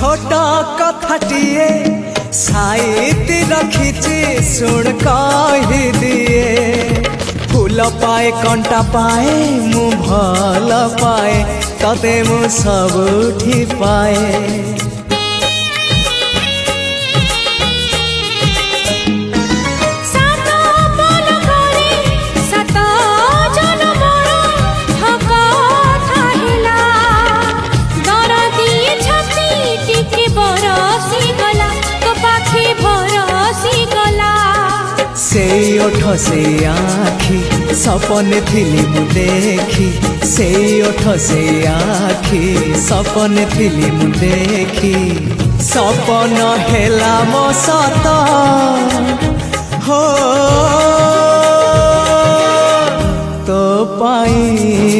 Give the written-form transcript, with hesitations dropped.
छोटा कथाटिए साइती रखिछि सुन कहि दिए फूल पाए कंटा पाए मु भल पाए तते मु सबुठी पाए से ओठ से आखी सपने थिली मु देखी से ओठ से आखी सपने थिली मु देखी सपन हेला मो सत हो तो पाई